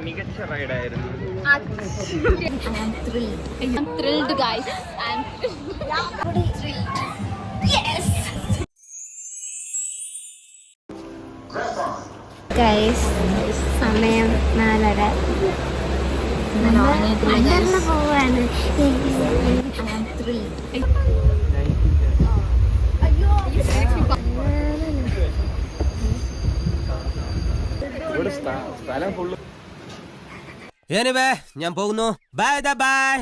മികച്ച റൈഡായിരുന്നു. സമയം 4:30 പോവാണ്. സ്ഥലം ഫുള്ള്. ഞാൻ പോകുന്നു. Bye bye.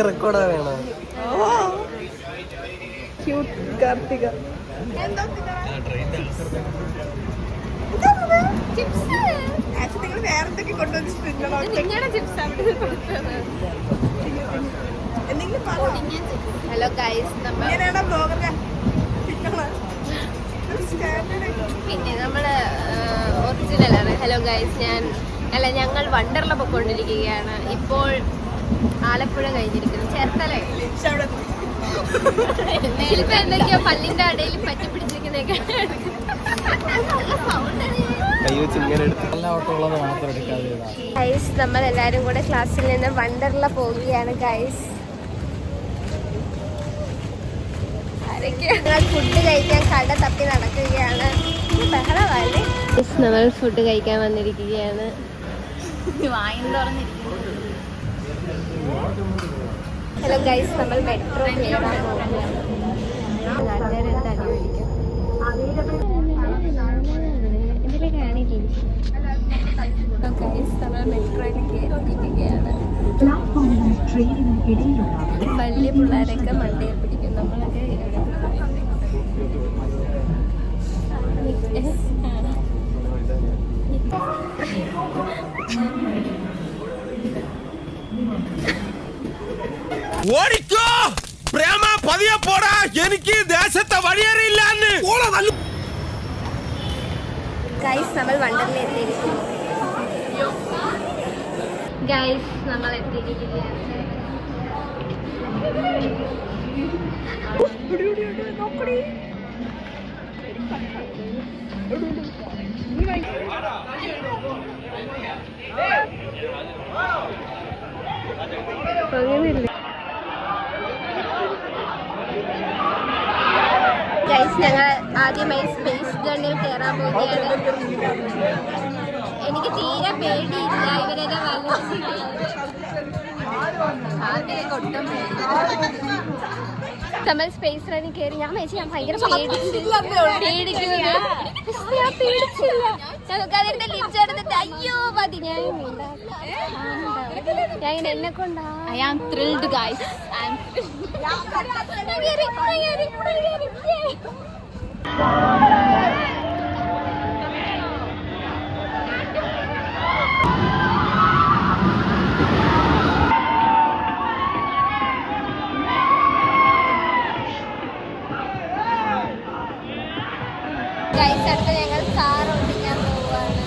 റെക്കോർഡാ വേണോ? കാർത്തിക വേറെന്തൊക്കെ കൊണ്ടുവന്നിട്ടുണ്ടോ? ഹലോ ഗൈസ്, പിന്നെ നമ്മള് ഒറിജിനലാണ്. ഹലോ ഗൈസ്, ഞങ്ങൾ വണ്ടർല പൊയ്ക്കൊണ്ടിരിക്കുകയാണ്. ഇപ്പോൾ ആലപ്പുഴ കഴിഞ്ഞിരിക്കുന്നു. ചേർത്തല മേലിപ്പോ എന്തൊക്കെയോ പല്ലിന്റെ അടയിൽ പറ്റി പിടിച്ചിരിക്കുന്നൊക്കെ. ഗൈസ്, നമ്മൾ എല്ലാരും കൂടെ ക്ലാസ്സിൽ നിന്ന് വണ്ടർല പോവുകയാണ്. ഗൈസ്, ഫുഡ് കഴിക്കാൻ കട തപ്പി നടക്കുകയാണ്. ബഹളമല്ലേ? നമ്മൾ ഫുഡ് കഴിക്കാൻ വന്നിരിക്കുകയാണ്. ഹലോ ഗൈസ്, നമ്മൾ മെട്രോ കയറാൻ പോകുകയാണ്. എന്തെങ്കിലും കാണില്ലേ? ഗൈസ്, നമ്മൾ മെട്രോയിൽ കയറിയിരിക്കുകയാണ്. വലിയ പിള്ളേരൊക്കെ മണ്ടയിൽ പിടിക്കും. നമ്മളൊക്കെ ഓടിക്കോ പ്രേമ, പതിയെ പോടാ. എനിക്ക് ദേശത്തെ വഴിയേറിയില്ലാന്ന്. ഗൈസ്, നമ്മൾ വണ്ടർല എത്തിയിരിക്കുന്നു. ഗൈസ്, നമ്മൾ എത്തിയിരിക്കുകയാണ്. ഗൈസ്, ഞങ്ങൾ ആദ്യമായി സ്പേസ് ഗണ്ണിൽ കയറാൻ പോവുകയാണ്. എനിക്ക് തീരെ പേടിയില്ല. ഇവരെല്ലാം കൊട്ടും നമ്മൾ സ്പേസ് റണ്ണിൽ കയറി. ഞാൻ ഭയങ്കര പേടിച്ചില്ല. അതിന്റെ ലിഫ്റ്റ് എടുത്തിട്ട് അയ്യോ മതി. ഞാൻ എന്നെ കൊണ്ടാ. I am thrilled guys. Guys, അടുത്ത ഞങ്ങൾ കാർ ഓടിക്കാൻ പോവുകയാണ്.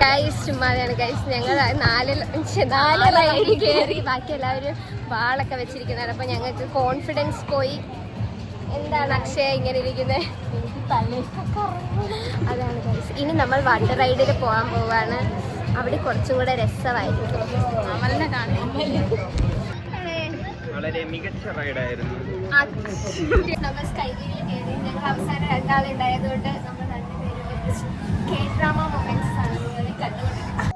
ഗൈസ്, ചുമ്മാതെയാണ് ഗൈസ്. ഞങ്ങൾ നാല് റൈഡിൽ കയറി. ബാക്കി എല്ലാവരും വാളൊക്കെ വെച്ചിരിക്കുന്നതാണ്. അപ്പൊ ഞങ്ങൾക്ക് കോൺഫിഡൻസ് പോയി. എന്താണ് അക്ഷയ ഇങ്ങനെ ഇരിക്കുന്നത്? അതാണ് ഗൈസ്. ഇനി നമ്മൾ വണ്ടർ റൈഡിൽ പോകാൻ പോവാണ്. അവിടെ കുറച്ചും കൂടെ രസമായിരിക്കും. വളരെ മികച്ച റൈഡായിരുന്നു. നമ്മൾ സ്കൈ വീലിൽ കയറി. ഞങ്ങൾ അവസാനം രണ്ടാളുണ്ടായതുകൊണ്ട് നമ്മൾ രണ്ടുപേരും K-drama moments ആണ് കണ്ടുകൊണ്ടിരിക്കുന്നത്.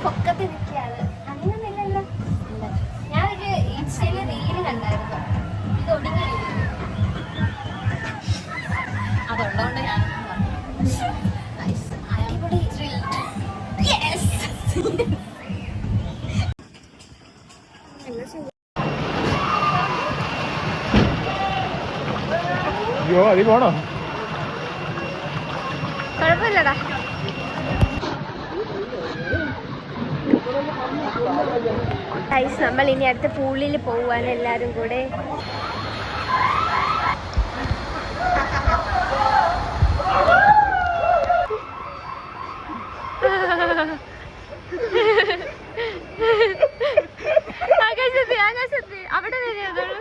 പൊക്കത്ത് നിൽക്കുകയാണ്. അങ്ങനെയൊന്നുമില്ലല്ലോ. ഞാനൊരു ഇൻസ്റ്റയില് റീല് കണ്ടായിരുന്നു. ഇത് ഒടുങ്ങി അതുള്ളതുകൊണ്ട് ഞാൻ അടിപൊളി. അയ്യോ, അതിൽ പോണോ? കുഴപ്പമില്ലടാ. ഗൈസ് നമ്മൾ ഇനി അടുത്ത പൂളിൽ പോവാൻ എല്ലാരും കൂടെ. ആകാശത്ത് അവിടെ വരെയുള്ളൂ.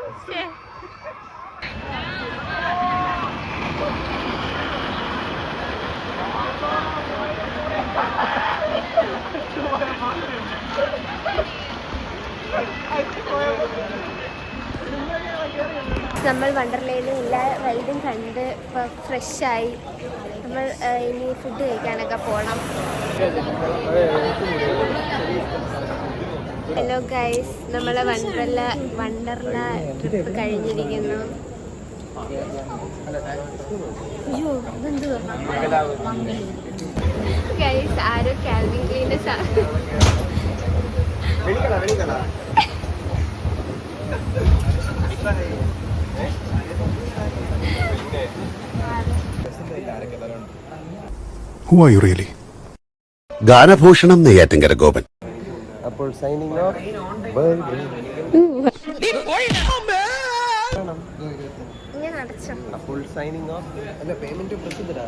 നമ്മൾ വണ്ടർലയിൽ എല്ലാ റൈഡും കണ്ട് ഇപ്പോൾ ഫ്രഷായി. നമ്മൾ ഇനി ഫുഡ് കഴിക്കാനൊക്കെ പോകണം. ഹലോ ഗൈസ്, നമ്മളെ വണ്ടർല ട്രിപ്പ് കഴിഞ്ഞിരിക്കുന്നു. അയ്യോ ഇതെന്തുവാ ഗൈസ്, ആരോ Calvin Kleins Who are you really? ഗാനഭൂഷണം നെയ്യാറ്റിൻകര ഗോപൻ. അപ്പോൾ സൈനിങ് ഓഫ്. ഇങ്ങനെ അടച്ചോ. അപ്പോൾ സൈനിങ് ഓഫ്. അല്ല പേയ്മെന്റ് പ്രസിദ്ധരാ.